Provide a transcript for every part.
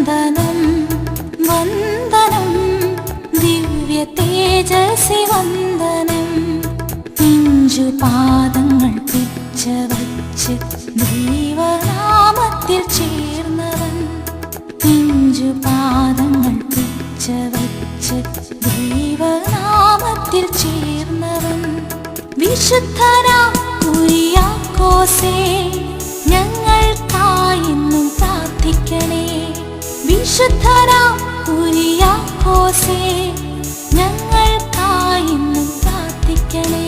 വന്ദനം വന്ദനം ദിവ്യ തേജസ്സി വന്ദനം. പിഞ്ചുപാദങ്ങൾ പിച്ചവച്ച് ദൈവനാമത്തിൽ ചേർന്നവൻ. പിഞ്ചുപാദങ്ങൾ പിച്ചവച്ച് ദൈവനാമത്തിൽ ചേർന്നവൻ. വിശുദ്ധനാം കുര്യാക്കോസേ, ഞങ്ങൾക്കായെന്നും പ്രാർത്ഥിക്കണേ. വിശുദ്ധനാം കുര്യാക്കോസേ, ഞങ്ങൾക്കായെന്നും പ്രാർത്ഥിക്കണേ.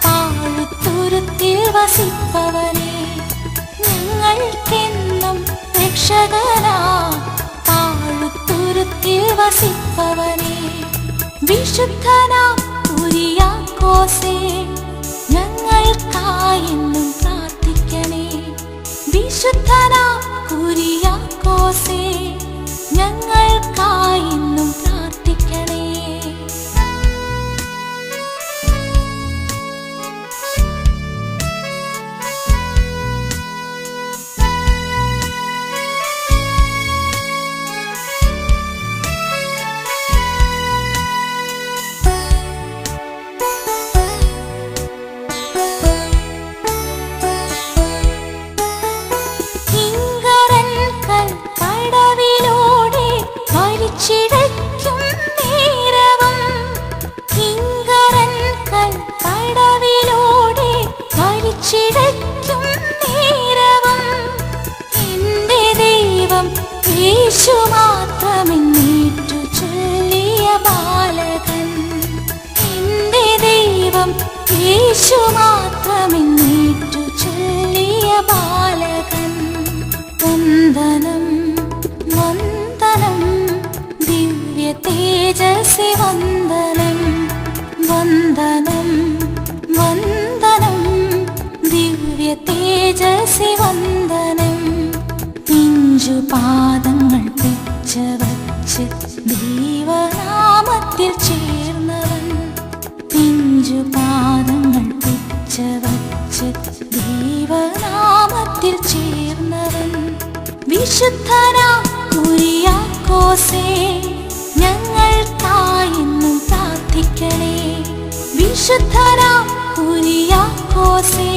പാഴുത്തുരുത്തിൽ വസിപ്പവനേ, ഞങ്ങൾക്കെന്നും രക്ഷകനാ പാഴുത്തുരുത്തിൽ വസിപ്പവനേ. വിശുദ്ധനാം കുര്യാക്കോസേ, ഞങ്ങൾക്കായെന്നും പ്രാർത്ഥിക്കണേ. വിശുദ്ധനാം കുര്യാക്കോസേ, ഞങ്ങൾക്കായെന്നും പ്രാർത്ഥിക്കണേ. യേശു മാത്രമെന്നേറ്റു ചൊല്ലിയ ബാലകൻ, എന്റെ ദൈവം യേശു മാത്രമെന്നേറ്റു ചൊല്ലിയ ബാലകൻ. വന്ദനം വന്ദനം ദിവ്യ തേജസ്സി വന്ദനം. വന്ദനം വന്ദനം ദിവ്യ തേജസ്സി വന്ദനം. പിഞ്ചുപാദങ്ങൾ പിച്ചവച്ച് ദൈവനാമത്തിൽ ചേർന്നവൻ. പിഞ്ചുപാദങ്ങൾ പിച്ചവച്ച് ദൈവനാമത്തിൽ ചേർന്നവൻ. വിശുദ്ധനാം കുര്യാക്കോസേ, ഞങ്ങൾക്കായെന്നും പ്രാർത്ഥിക്കണേ. വിശുദ്ധനാം കുര്യാക്കോസേ,